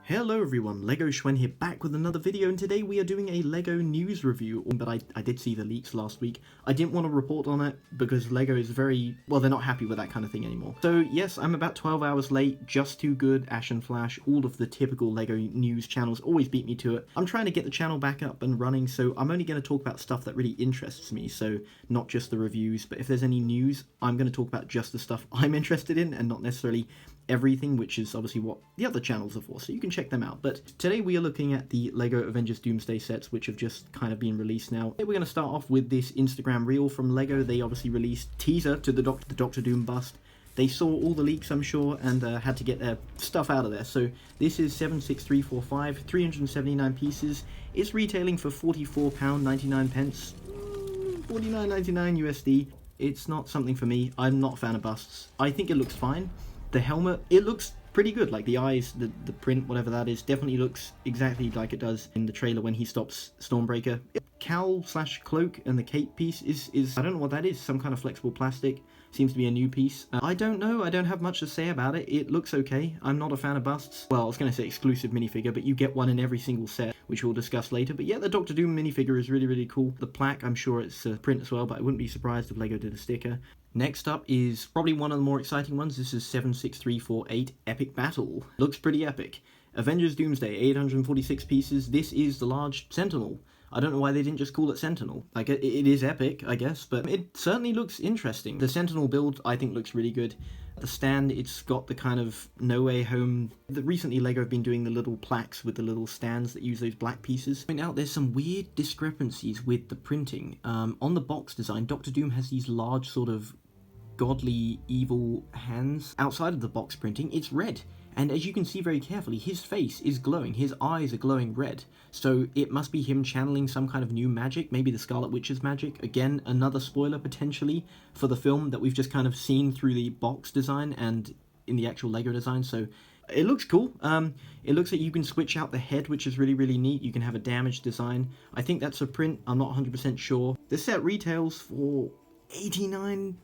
Hello everyone, LEGO Schwen here, back with another video, and today we are doing a LEGO news review. But I did see the leaks last week. I didn't want to report on it because LEGO is very, well, they're not happy with that kind of thing anymore. So yes, I'm about 12 hours late, Just Too Good, Ash and Flash, all of the typical LEGO news channels always beat me to it. I'm trying to get the channel back up and running, so I'm only going to talk about stuff that really interests me, so not just the reviews, but if there's any news, I'm going to talk about just the stuff I'm interested in and not necessarily everything, which is obviously what the other channels are for, so you can check them out. But today we are looking at the LEGO Avengers Doomsday sets, which have just kind of been released now. We're going to start off with this Instagram reel from LEGO. They obviously released teaser to the Doctor Doom bust. They saw all the leaks, I'm sure, and had to get their stuff out of there. So this is 76345, 379 pieces. It's retailing for £44.99, $49.99 USD. It's not something for me. I'm not a fan of busts. I think it looks fine. The helmet, it looks pretty good, like the eyes, the print, whatever that is, definitely looks exactly like it does in the trailer when he stops Stormbreaker. Cowl/cloak and the cape piece is I don't know what that is, some kind of flexible plastic, seems to be a new piece. I don't know, I don't have much to say about it. It looks okay. I'm not a fan of busts. Well, I was going to say exclusive minifigure, but you get one in every single set, which we'll discuss later. But yeah, the Doctor Doom minifigure is really, really cool. The plaque, I'm sure it's a print as well, but I wouldn't be surprised if LEGO did a sticker. Next up is probably one of the more exciting ones. This is 76348 Epic Battle. Looks pretty epic. Avengers Doomsday, 846 pieces. This is the large Sentinel. I don't know why they didn't just call it Sentinel. Like, it is epic, I guess, but it certainly looks interesting. The Sentinel build, I think, looks really good. The stand, it's got the kind of No Way Home. Recently, LEGO have been doing the little plaques with the little stands that use those black pieces. Point out there's some weird discrepancies with the printing. On the box design, Doctor Doom has these large sort of godly evil hands. Outside of the box printing, it's red, and as you can see very carefully, his face is glowing, his eyes are glowing red, so it must be him channeling some kind of new magic, maybe the Scarlet Witch's magic. Again, another spoiler potentially for the film that we've just kind of seen through the box design and in the actual LEGO design. So it looks cool. It looks like you can switch out the head, which is really, really neat. You can have a damaged design. I think that's a print, I'm not 100% sure. The set retails for £89.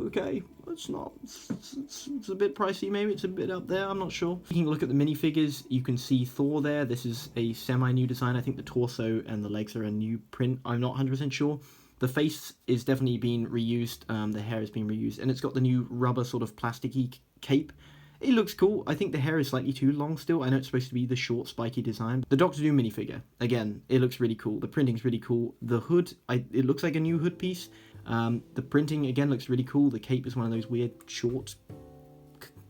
Okay, it's not, it's a bit pricey, maybe it's a bit up there, I'm not sure. Taking a look at the minifigures, you can see Thor there. This is a semi-new design. I think the torso and the legs are a new print, I'm not 100% sure. The face is definitely being reused, the hair is being reused, and it's got the new rubber sort of plasticky cape. It looks cool. I think the hair is slightly too long still. I know it's supposed to be the short, spiky design. The Doctor Doom minifigure, again, it looks really cool. The printing's really cool. The hood, it looks like a new hood piece. The printing, again, looks really cool. The cape is one of those weird, short,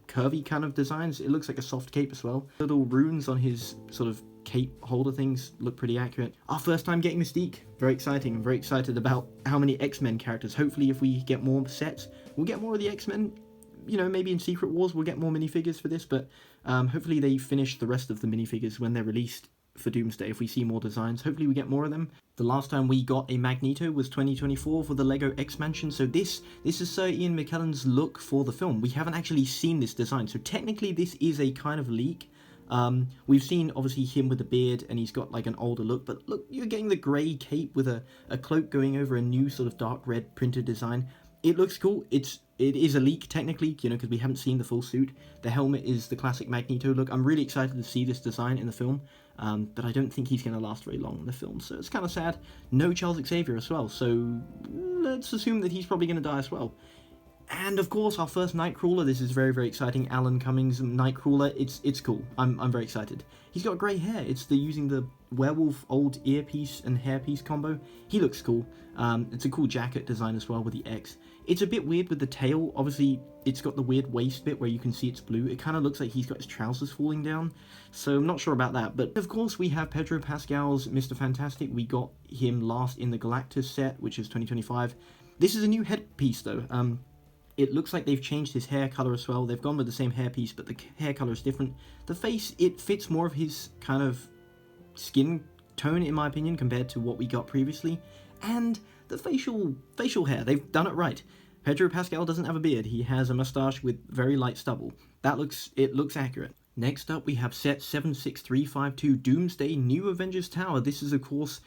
curvy kind of designs. It looks like a soft cape as well. Little runes on his sort of cape holder things look pretty accurate. Our first time getting Mystique. Very exciting. I'm very excited about how many X-Men characters. Hopefully, if we get more sets, we'll get more of the X-Men. You know, maybe in Secret Wars we'll get more minifigures for this, but hopefully they finish the rest of the minifigures when they're released for Doomsday. If we see more designs, hopefully we get more of them. The last time we got a Magneto was 2024 for the LEGO X-Mansion, so this is Sir Ian McKellen's look for the film. We haven't actually seen this design, so technically this is a kind of leak. We've seen, obviously, him with a beard, and he's got, like, an older look, but look, you're getting the grey cape with a cloak going over a new sort of dark red printed design. It looks cool. It is a leak, technically, you know, because we haven't seen the full suit. The helmet is the classic Magneto look. I'm really excited to see this design in the film, but I don't think he's going to last very long in the film, so it's kind of sad. No Charles Xavier as well, so let's assume that he's probably going to die as well. And of course, our first Nightcrawler. This is very, very exciting. Alan Cummings Nightcrawler. It's cool. I'm very excited. He's got grey hair. It's using the werewolf old earpiece and hairpiece combo. He looks cool. It's a cool jacket design as well with the X. It's a bit weird with the tail. Obviously, it's got the weird waist bit where you can see it's blue. It kind of looks like he's got his trousers falling down. So I'm not sure about that. But of course, we have Pedro Pascal's Mr. Fantastic. We got him last in the Galactus set, which is 2025. This is a new headpiece though. It looks like they've changed his hair color as well. They've gone with the same hairpiece, but the hair color is different. The face, it fits more of his kind of skin tone, in my opinion, compared to what we got previously. And the facial hair, they've done it right. Pedro Pascal doesn't have a beard. He has a mustache with very light stubble. It looks accurate. Next up, we have set 76352 Doomsday New Avengers Tower. This is, of course,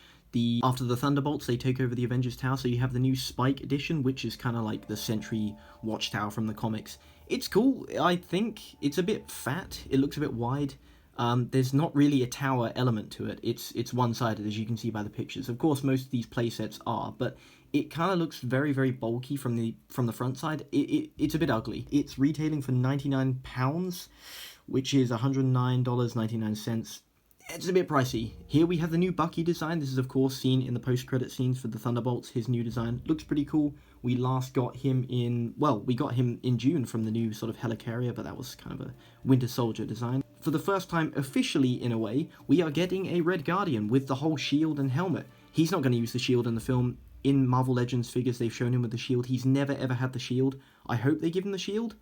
after the Thunderbolts, they take over the Avengers Tower, so you have the new Spike edition, which is kind of like the Sentry Watchtower from the comics. It's cool. I think it's a bit fat. It looks a bit wide. There's not really a tower element to it. It's one-sided, as you can see by the pictures. Of course, most of these playsets are, but it kind of looks very, very bulky from the front side. It's a bit ugly. It's retailing for £99, which is $109.99. It's a bit pricey. Here we have the new Bucky design. This is, of course, seen in the post-credit scenes for the Thunderbolts. His new design looks pretty cool. We last got him we got him in June from the new sort of Helicarrier, but that was kind of a Winter Soldier design. For the first time officially, in a way, we are getting a Red Guardian with the whole shield and helmet. He's not going to use the shield in the film. In Marvel Legends figures, they've shown him with the shield. He's never ever had the shield. I hope they give him the shield.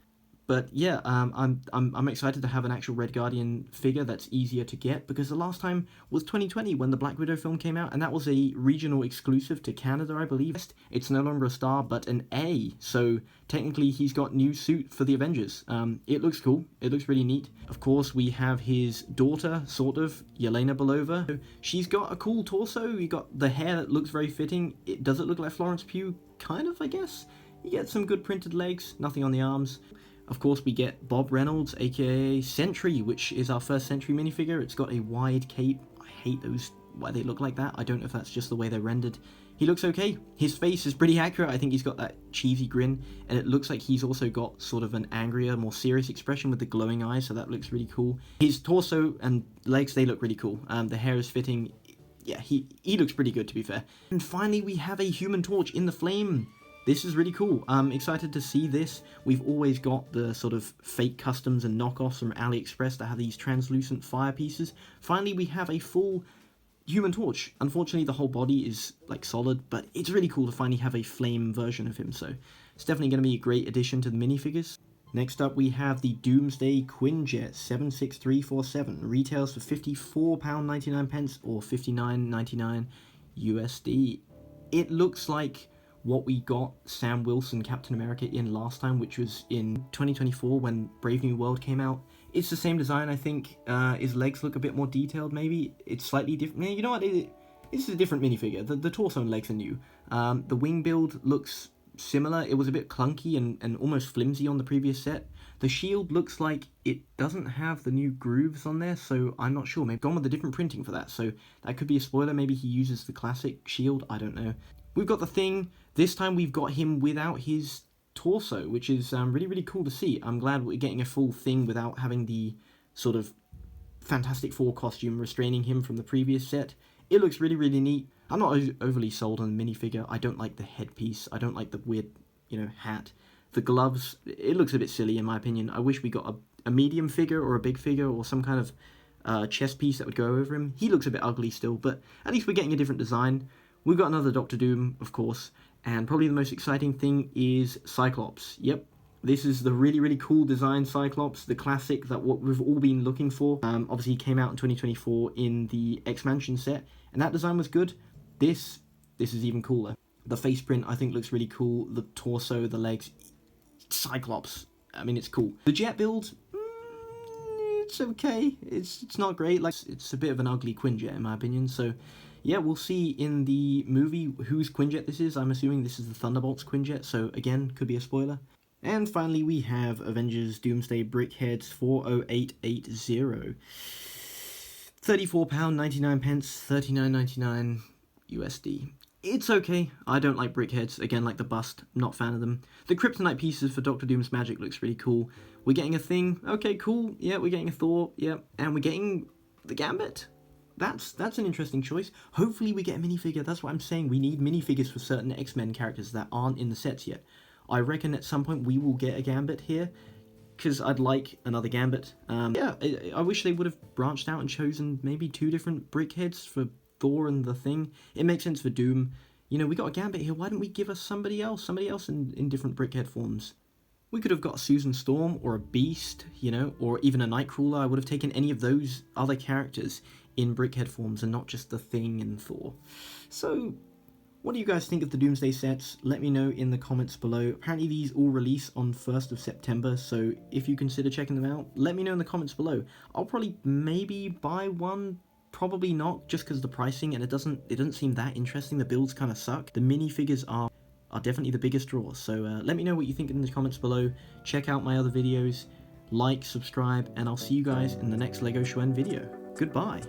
But yeah, I'm excited to have an actual Red Guardian figure that's easier to get, because the last time was 2020 when the Black Widow film came out, and that was a regional exclusive to Canada, I believe. It's no longer a star, but an A, so technically he's got new suit for the Avengers. It looks cool. It looks really neat. Of course, we have his daughter, sort of, Yelena Belova. She's got a cool torso. You got the hair that looks very fitting. Does it look like Florence Pugh? Kind of, I guess. You get some good printed legs, nothing on the arms. Of course, we get Bob Reynolds, aka Sentry, which is our first Sentry minifigure. It's got a wide cape. I hate those, why they look like that. I don't know if that's just the way they're rendered. He looks okay. His face is pretty accurate. I think he's got that cheesy grin, and it looks like he's also got sort of an angrier, more serious expression with the glowing eyes, so that looks really cool. His torso and legs, they look really cool. The hair is fitting. Yeah, he looks pretty good, to be fair. And finally, we have a Human Torch in the flame. This is really cool. I'm excited to see this. We've always got the sort of fake customs and knockoffs from AliExpress that have these translucent fire pieces. Finally, we have a full Human Torch. Unfortunately, the whole body is like solid, but it's really cool to finally have a flame version of him, so it's definitely going to be a great addition to the minifigures. Next up, we have the Doomsday Quinjet 76347. Retails for £54.99 or $59.99 USD. It looks like what we got Sam Wilson Captain America in last time, which was in 2024 when Brave New World came out. It's the same design, I think. His legs look a bit more detailed, maybe. It's slightly different. You know what? This is a different minifigure. The torso and legs are new. The wing build looks similar. It was a bit clunky and almost flimsy on the previous set. The shield looks like it doesn't have the new grooves on there, so I'm not sure. Maybe gone with a different printing for that, so that could be a spoiler. Maybe he uses the classic shield. I don't know. We've got the Thing. This time we've got him without his torso, which is really, really cool to see. I'm glad we're getting a full Thing without having the sort of Fantastic Four costume restraining him from the previous set. It looks really, really neat. I'm not overly sold on the minifigure. I don't like the headpiece. I don't like the weird, hat. The gloves, it looks a bit silly in my opinion. I wish we got a medium figure or a big figure or some kind of chest piece that would go over him. He looks a bit ugly still, but at least we're getting a different design. We've got another Doctor Doom, of course, and probably the most exciting thing is Cyclops. Yep, this is the really, really cool design Cyclops, the classic that what we've all been looking for. Obviously, he came out in 2024 in the X-Mansion set, and that design was good. This is even cooler. The face print, I think, looks really cool. The torso, the legs, Cyclops. I mean, it's cool. The jet build, it's okay. It's not great. Like, it's a bit of an ugly Quinjet, in my opinion, so yeah, we'll see in the movie whose Quinjet this is. I'm assuming this is the Thunderbolts Quinjet, so again, could be a spoiler. And finally, we have Avengers Doomsday Brickheads 40880. £34.99, $39.99 USD. It's okay. I don't like Brickheads. Again, like the bust, not a fan of them. The Kryptonite pieces for Doctor Doom's magic looks really cool. We're getting a Thing. Okay, cool. Yeah, we're getting a Thor. Yeah, and we're getting the Gambit. That's an interesting choice. Hopefully we get a minifigure. That's what I'm saying. We need minifigures for certain X-Men characters that aren't in the sets yet. I reckon at some point we will get a Gambit here, because I'd like another Gambit. Yeah, I wish they would have branched out and chosen maybe 2 different Brickheads for Thor and the Thing. It makes sense for Doom. We got a Gambit here. Why don't we give us somebody else in different Brickhead forms? We could have got Susan Storm or a Beast, or even a Nightcrawler. I would have taken any of those other characters in Brickhead forms and not just the Thing and Thor. So, what do you guys think of the Doomsday sets? Let me know in the comments below. Apparently these all release on 1st of September, so if you consider checking them out, let me know in the comments below. I'll probably maybe buy one, probably not, just because of the pricing, and it doesn't seem that interesting. The builds kind of suck. The minifigures are definitely the biggest draws. So let me know what you think in the comments below. Check out my other videos, like, subscribe, and I'll see you guys in the next LEGO Schwen video. Goodbye.